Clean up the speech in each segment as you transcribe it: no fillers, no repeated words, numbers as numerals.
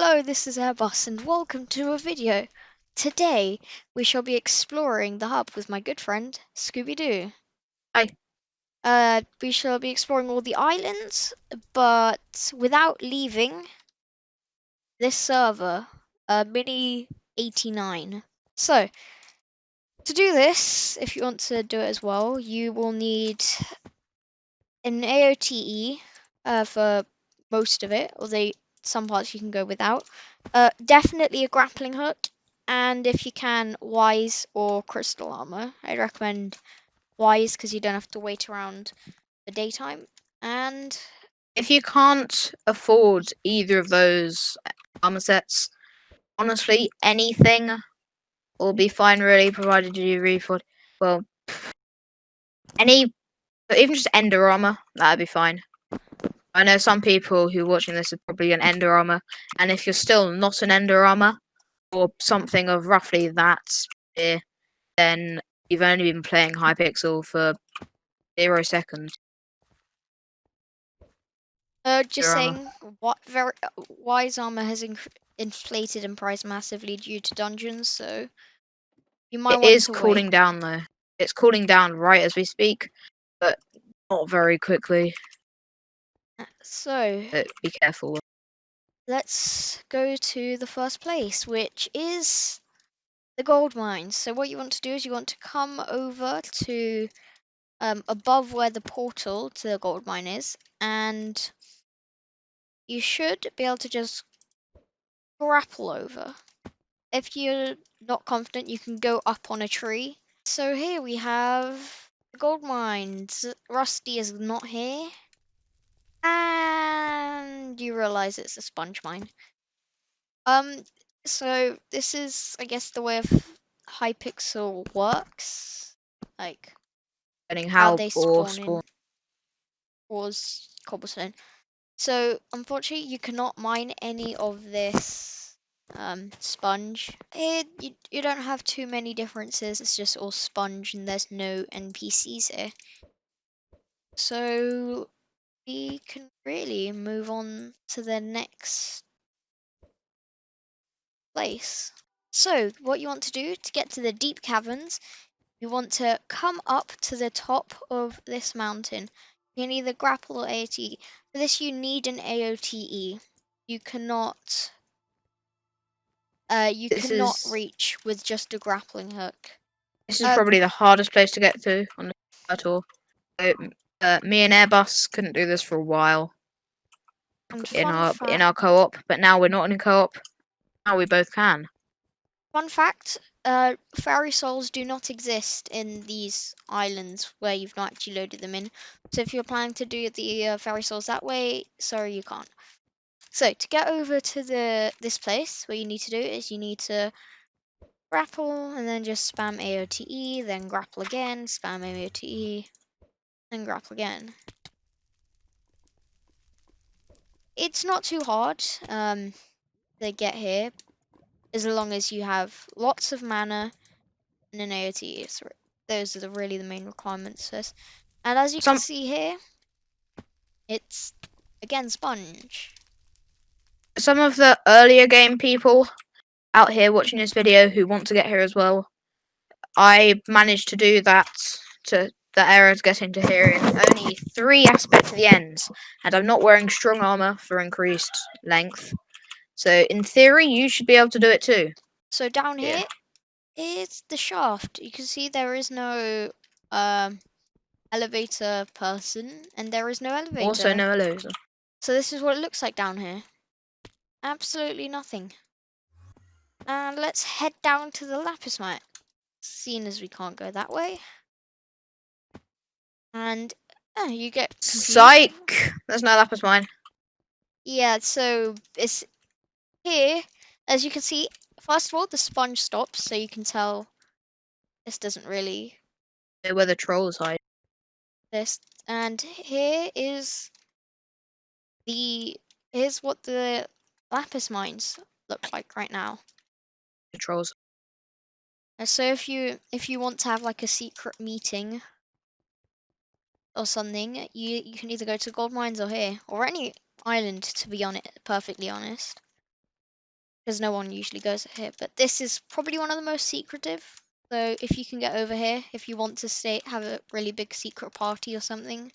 Hello, this is Airbus and welcome to a video. Today we shall be exploring the hub with my good friend Scooby-Doo. Hi. We shall be exploring all the islands, but without leaving this server, Mini 89. So, to do this, if you want to do it as well, you will need an AOTE for most of it, although some parts you can go without. Definitely a grappling hook, and if you can, Wise or Crystal Armor. I'd recommend Wise because you don't have to wait around the daytime. And If you can't afford either of those armor sets, honestly, anything will be fine, really, provided you refund. Well, even just Ender armor, that'd be fine. I know some people who are watching this are probably an Ender armor, and if you're still not an Ender armor or something of roughly that spear, then you've only been playing Hypixel for 0 seconds. just saying, Wise Armor has inflated in price massively due to dungeons, so you might It want is to wait. cooling down though. It's cooling down right as we speak, but not very quickly. So Be careful. let's go to the first place, which is the gold mines. So what you want to do is you want to come over to above where the portal to the gold mine is, and you should be able to just grapple over. If you're not confident, you can go up on a tree. So here we have the gold mines. Rusty is not here, and you realize it's a sponge mine. So this is, I guess, the way of Hypixel works, like Depending how how they or spawn in spawn. was cobblestone. So unfortunately, you cannot mine any of this sponge. You don't have too many differences. It's just all sponge, and there's no NPCs here. So we can really move on to the next place. So what you want to do to get to the deep caverns, you want to come up to the top of this mountain. You can either grapple or AOTE. For this, you need an AOTE. You cannot This is reach with just a grappling hook. this is probably the hardest place to get to on the tour. So, me and Airbus couldn't do this for a while And in our co-op, but now we're not in a co-op. Now we both can. fun fact, fairy souls do not exist in these islands where you've not actually loaded them in. So if you're planning to do the fairy souls that way, sorry, you can't. So to get over to this place, what you need to do is you need to grapple and then just spam AOTE, then grapple again, spam AOTE, then grapple again. It's not too hard to get here, as long as you have lots of mana and an AOTE. So those are really the main requirements for this. And as you can see here, it's again sponge. Some of the earlier game people out here watching this video who want to get here as well, I managed to do that to the area to getting to here in only 3 aspects of the ends, and I'm not wearing strong armor for increased length. So in theory, you should be able to do it too. So down here is the shaft. You can see there is no elevator person, and there is no elevator. Also no elevator. So this is what it looks like down here. Absolutely nothing. And let's head down to the lapis mine, seeing as we can't go that way. And you get confused. Psych! There's no lapis mine. Yeah, so it's here. As you can see, first of all, the sponge stops, so you can tell this doesn't really Where the trolls hide. this. And here's what the lapis mines look like right now. The trolls. So if you want to have like a secret meeting or something, you can either go to gold mines or here or any island, to be perfectly honest. because no one usually goes here. But this is probably one of the most secretive. So if you can get over here, if you want to have a really big secret party or something,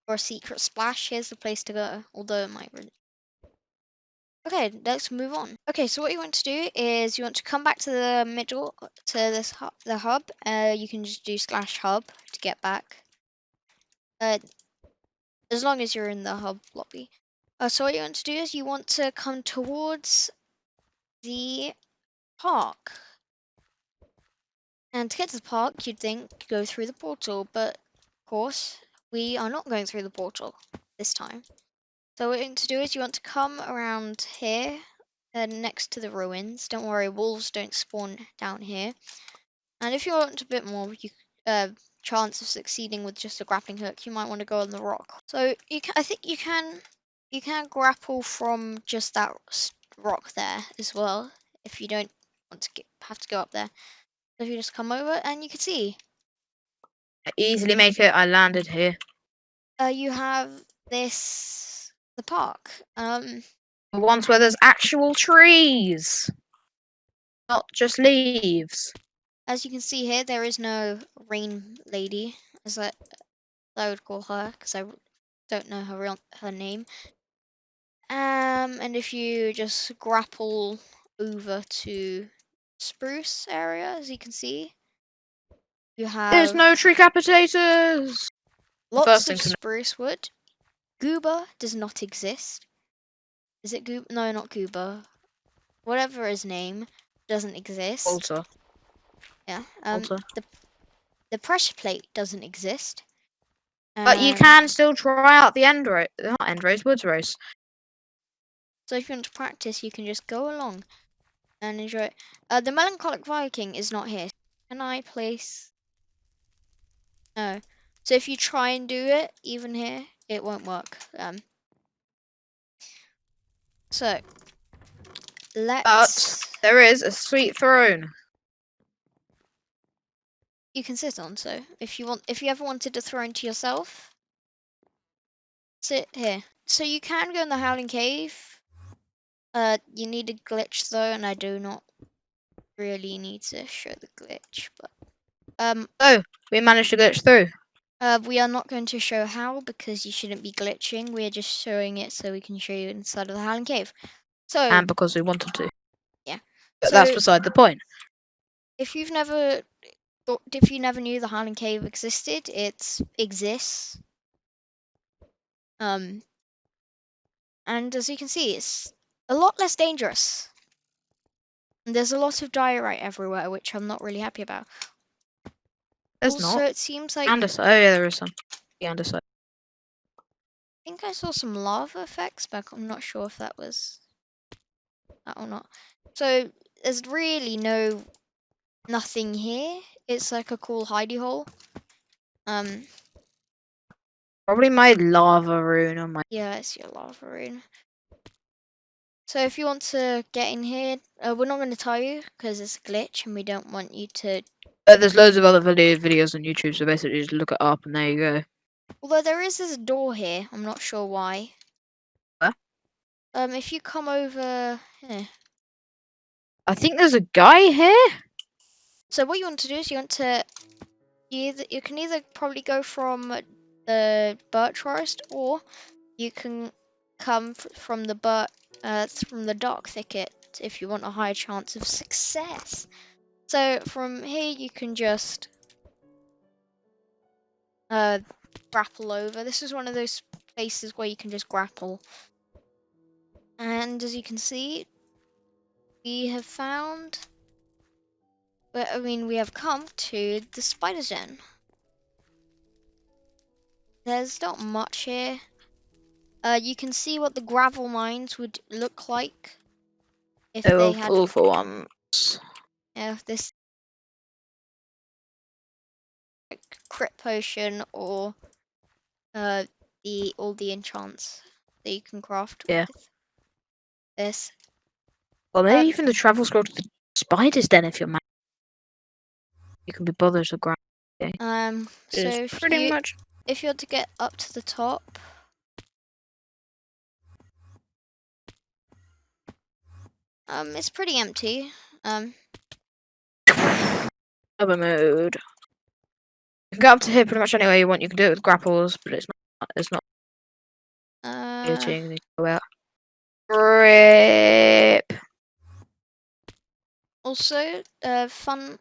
or a secret splash, here's the place to go. Although it might really... Okay, let's move on. Okay, so what you want to do is you want to come back to the middle, to this the hub. You can just do /hub to get back. As long as you're in the hub lobby. So what you want to do is you want to come towards the park. And to get to the park, you'd think go through the portal, but of course, we are not going through the portal this time. So what you want to do is you want to come around here, next to the ruins. Don't worry, wolves don't spawn down here. And if you want a bit more chance of succeeding with just a grappling hook, you might want to go on the rock. So I think you can grapple from just that rock there as well, if you don't want to have to go up there. So if you just come over and you can see, I easily make it. I landed here. you have the park. The ones where there's actual trees, not just leaves. As you can see here, there is no rain lady, as I would call her, because I don't know her name. And if you just grapple over to spruce area, as you can see, you There's have no tree capitators. lots Thing of to know. spruce wood. Goober does not exist. Is it Goober? No, not Goober. Whatever his name doesn't exist. Walter. Yeah. Walter. The pressure plate doesn't exist. But you can still try out the woods race. So if you want to practice, you can just go along and enjoy it. The Melancholic Viking is not here. Can I place? No. So if you try and do it, even here, it won't work. So let's. But there is a sweet throne. You can sit on. So if you ever wanted a throne to yourself, sit here. So you can go in the Howling Cave. You need a glitch though, and I do not really need to show the glitch, but Oh, we managed to glitch through. we are not going to show how because you shouldn't be glitching. We are just showing it so we can show you inside of the Howling Cave. So And because we wanted to. yeah. But So that's beside the point. if you never knew the Howling Cave existed, it exists. And as you can see, it's a lot less dangerous. And there's a lot of diorite everywhere, which I'm not really happy about. There's Also, not. it seems like Andesite. Oh yeah, there is some. The andesite. I think I saw some lava effects, but I'm not sure if that was that or not. So there's really nothing here. It's like a cool hidey hole. Probably my lava rune on my. Yeah, it's your lava rune. So if you want to get in here, we're not going to tell you because it's a glitch and we don't want you to. There's loads of other videos on YouTube, so basically just look it up and there you go. Although there is this door here, I'm not sure why. Where? If you come over here. I think there's a guy here. So what you want to do is you can either probably go from the birch forest, or you can come from the dark thicket if you want a higher chance of success. So from here you can just grapple over. This is one of those places where you can just grapple. And as you can see, we have come to the Spiderzen. There's not much here. You can see what the gravel mines would look like if They they were had. full for once. This crit potion or all the enchants that you can craft with this. Well, maybe even the travel scroll to the spider's den if you're mad. You can be bothered to grind. So pretty much. if you're to get up to the top, It's pretty empty. Other mode. You can go up to here pretty much any way you want. You can do it with grapples, but it's not. It's not irritating. You go out. Rip. Also, fun.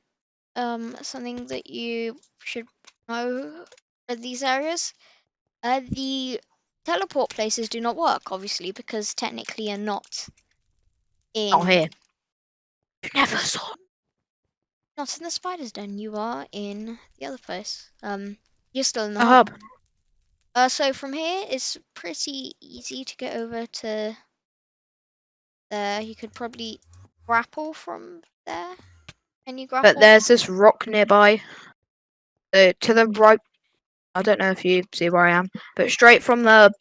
Something that you should know at these areas. The teleport places do not work, obviously, because technically you're not Not in. here. You never saw. Not in the spider's den. You are in the other place. You're still in the A hub. hub. So from here, it's pretty easy to get over to there. You could probably grapple from there. Can you grapple? But there's this rock nearby. To the right. I don't know if you see where I am, but straight from the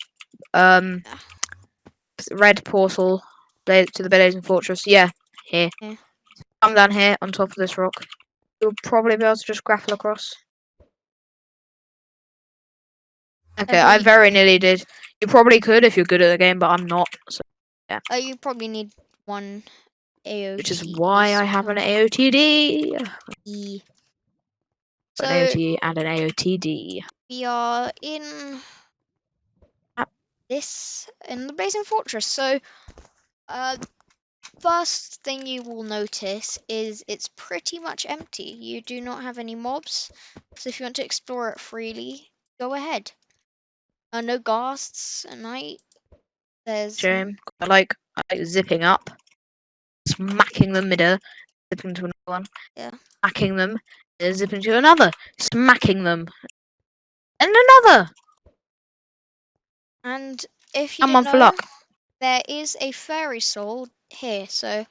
red portal to the Blazing Fortress. Yeah, here. Yeah. Come down here on top of this rock. You'll probably be able to just grapple across. Okay, I very nearly did. You probably could if you're good at the game, but I'm not. So yeah. You probably need one AOT. Which is why I have an AOTD. E. An So AOT and an AOTD. we are in the Blazing Fortress. So first thing you will notice is it's pretty much empty. You do not have any mobs. So if you want to explore it freely, go ahead. No ghasts at night. There's Shame. I like zipping up, smacking them midair, zipping to another one. Yeah. Smacking them, zipping to another, smacking them, and another. And if you I'm didn't on for know, luck. there is a fairy soul here. So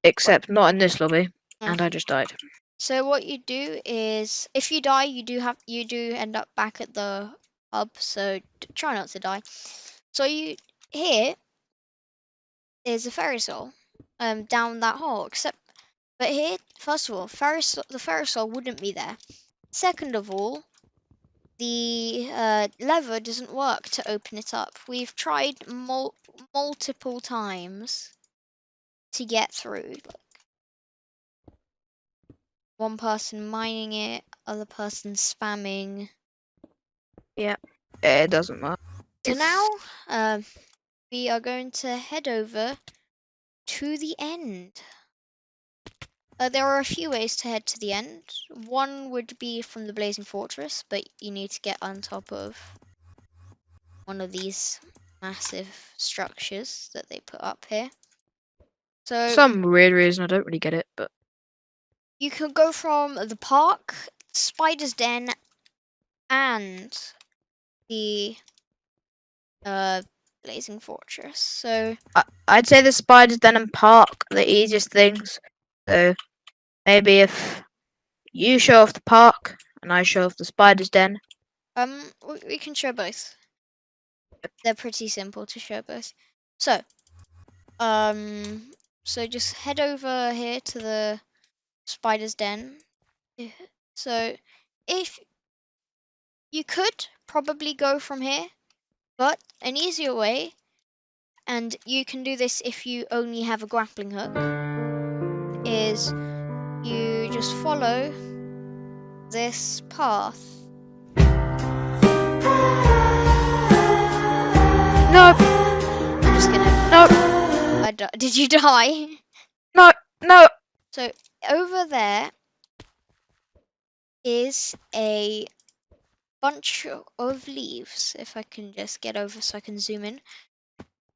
Except not in this lobby, Oh. and I just died. So what you do is, if you die, you do end up back at the hub. So try not to die. So here is a fairy soul, down that hole. But here, first of all, the fairy soul wouldn't be there. Second of all, the lever doesn't work to open it up. We've tried multiple times to get through. One person mining it, other person spamming. Yeah, it doesn't work. So now, we are going to head over to the end. There are a few ways to head to the end. One would be from the Blazing Fortress, but you need to get on top of one of these massive structures that they put up here. So Some weird reason I don't really get it, but you can go from the park, Spider's Den, and the Blazing Fortress. So I'd say the Spiderzen and Park are the easiest things. So maybe if you show off the park and I show off the Spider's Den. we can show both. They're pretty simple to show both. So so just head over here to the Spider's Den. So if you could probably go from here, but an easier way, and you can do this if you only have a grappling hook, is you just follow this path. No, I'm just gonna. no, Did you die? no, no. So over there is a bunch of leaves. If I can just get over so I can zoom in.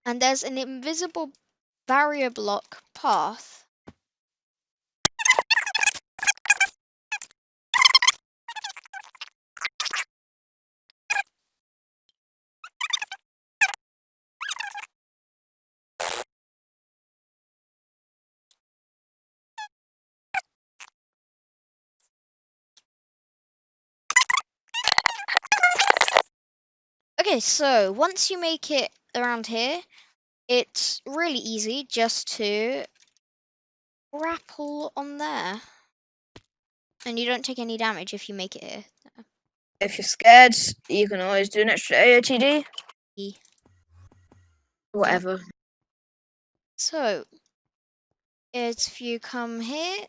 And there's an invisible barrier block path. Okay, so once you make it around here, it's really easy just to grapple on there. And you don't take any damage if you make it here. If you're scared, you can always do an extra AOTD. E. Whatever. So, is if you come here,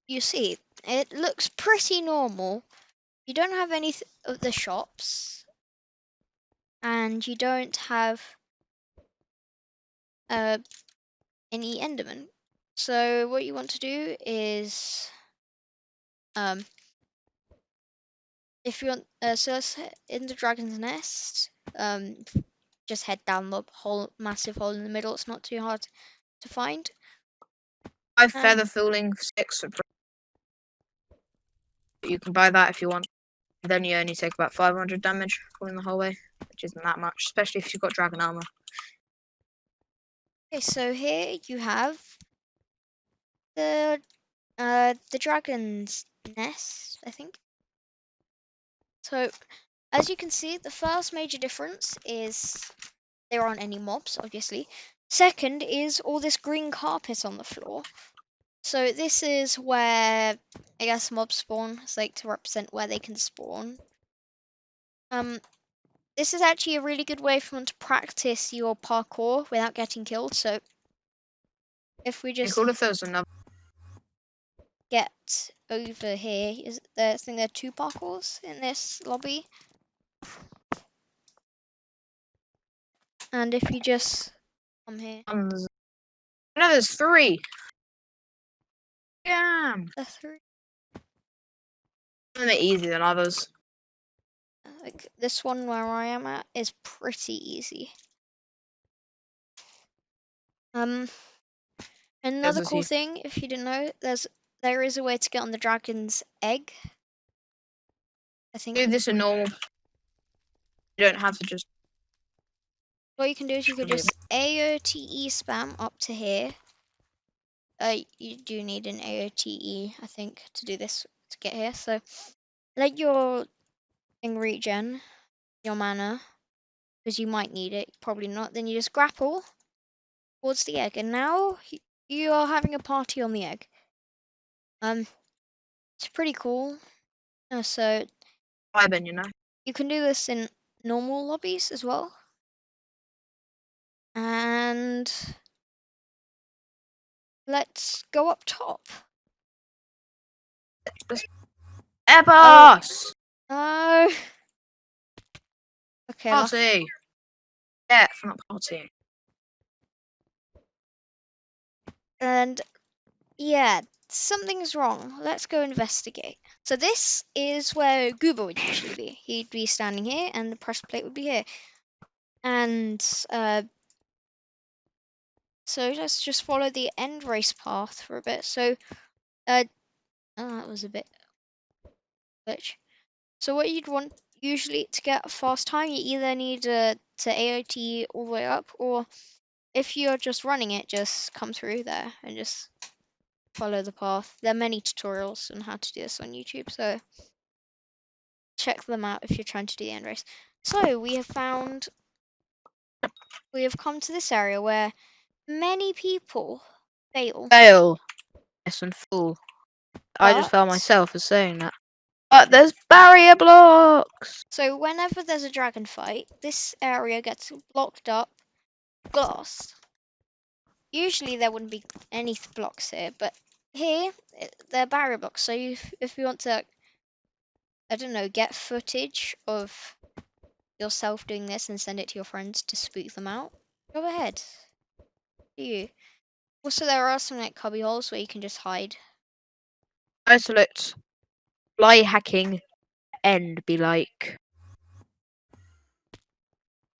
you see it looks pretty normal. You don't have any of the shops, and you don't have any Enderman. So what you want to do is, if you want, so in the dragon's nest, just head down the whole massive hole in the middle. It's not too hard to find. 5 feather falling 6. You can buy that if you want. Then you only take about 500 damage falling the whole way, which isn't that much, especially if you've got dragon armor. Okay, so here you have the dragon's nest, I think. So as you can see, the first major difference is there aren't any mobs, obviously. Second is all this green carpet on the floor. So this is where, I guess, mobs spawn. It's like to represent where they can spawn. This is actually a really good way for one to practice your parkour without getting killed. So if we just Cool if there's another. get over here, I think there are 2 parkours in this lobby. And if you just come here, No, there's 3. Yeah. the 3. Some are easier than others. Like this one where I am at is pretty easy. Another cool thing, if you didn't know, there is a way to get on the dragon's egg. I think Do this in normal. You don't have to just. what you can do is you could just AOTE spam up to here. You do need an AOTE, I think, to do this to get here. So let your thing regen your mana, because you might need it, probably not. Then you just grapple towards the egg, and now you are having a party on the egg. It's pretty cool. So Vibing, you know. you can do this in normal lobbies as well. And let's go up top. Ebbos! Oh. Okay. Party! Yeah, for not partying. And yeah, something's wrong. Let's go investigate. So this is where Goober would usually be. He'd be standing here, and the press plate would be here. And so let's just follow the end race path for a bit. So, oh, that was a bit glitch. So what you'd want usually to get a fast time, you either need to AOT all the way up, or if you're just running it, just come through there and just follow the path. There are many tutorials on how to do this on YouTube, so check them out if you're trying to do the end race. So we have come to this area where many people fail. Fail. Yes, and fool. I just found myself as saying that. But there's barrier blocks! So whenever there's a dragon fight, this area gets blocked up, glass. Usually there wouldn't be any blocks here, but here they're barrier blocks. So if you want to, I don't know, get footage of yourself doing this and send it to your friends to spook them out, go ahead. Do you? Also, there are some like cubby holes where you can just hide. I select fly hacking and be like.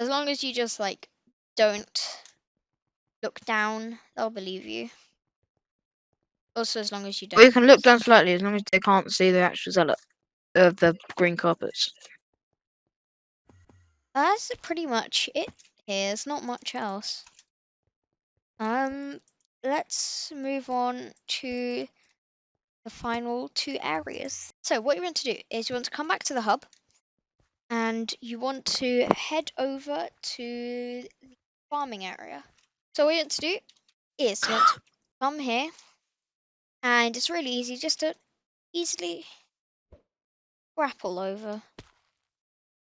As long as you just like don't look down, they'll believe you. Also, as long as you don't. Or you can look down slightly as long as they can't see the actual zealot of the green carpets. That's pretty much it here. There's not much else. Let's move on to the final 2 areas. So what you want to do is you want to come back to the hub, and you want to head over to the farming area. So what you want to do is you want to come here, and it's really easy just to easily grapple over.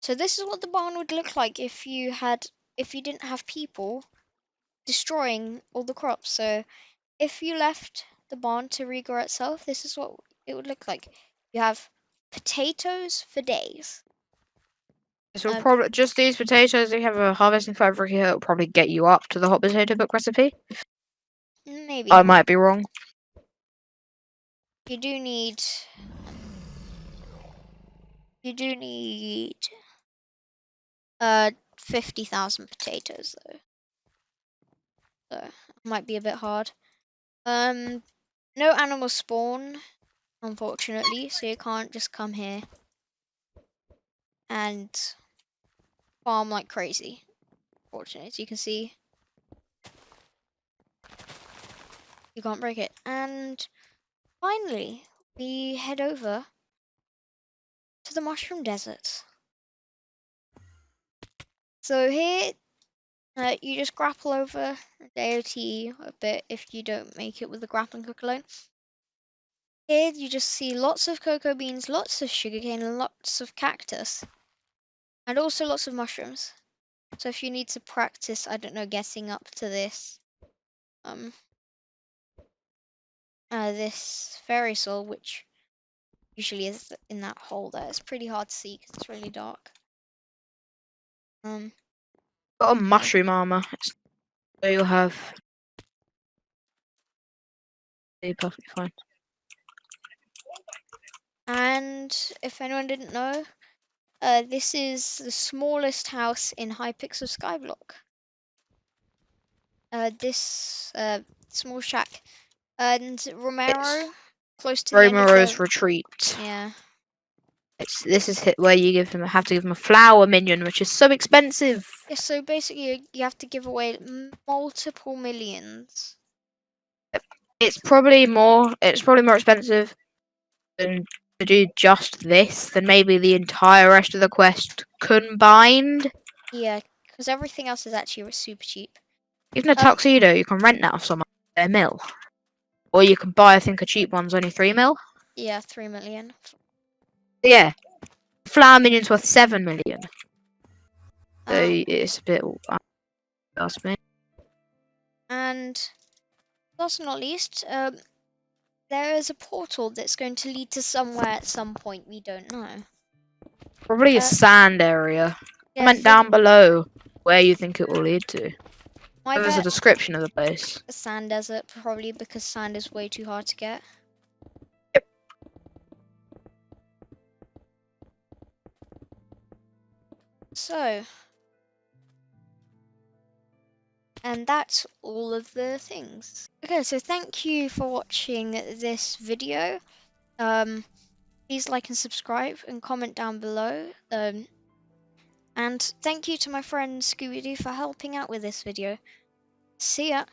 So this is what the barn would look like if you didn't have people destroying all the crops. So if you left the barn to regrow itself, this is what it would look like. You have potatoes for days. So probably just these potatoes. They have a harvesting for every year. It'll probably get you up to the hot potato book recipe. Maybe. I might be wrong. You do need. You do need. 50,000 potatoes though. So it might be a bit hard. No animals spawn, unfortunately, so you can't just come here and farm like crazy. Fortunately, as you can see, you can't break it. And finally, we head over to the mushroom desert. So here, you just grapple over the AOT a bit if you don't make it with the grappling hook alone. Here you just see lots of cocoa beans, lots of sugarcane, and lots of cactus. And also lots of mushrooms. So if you need to practice, I don't know, getting up to this this fairy soul, which usually is in that hole there. It's pretty hard to see because it's really dark. Got a mushroom armor. So you'll have. Be perfectly fine. And if anyone didn't know, this is the smallest house in Hypixel Skyblock. This small shack. And Romero, It's close to the end of Romero's the... retreat. Yeah. This is where you have to give him a flower minion, which is so expensive. Yeah, so basically you have to give away multiple millions. It's probably more expensive than to do just this than maybe the entire rest of the quest combined. Yeah, because everything else is actually super cheap. Even a tuxedo, you can rent that off someone for a mil. Or you can buy, I think, a cheap one's only 3 mil. Yeah, 3 million. Yeah. Flower minion's worth 7 million. So it's a bit, ask me. And last but not least, there is a portal that's going to lead to somewhere at some point we don't know. Probably a sand area. Yeah, Comment down below where you think it will lead to. There's a description of the place. A sand desert, probably because sand is way too hard to get. Yep. So, and that's all of the things. Okay, so thank you for watching this video. Please like and subscribe and comment down below. And thank you to my friend Scooby-Doo for helping out with this video. See ya!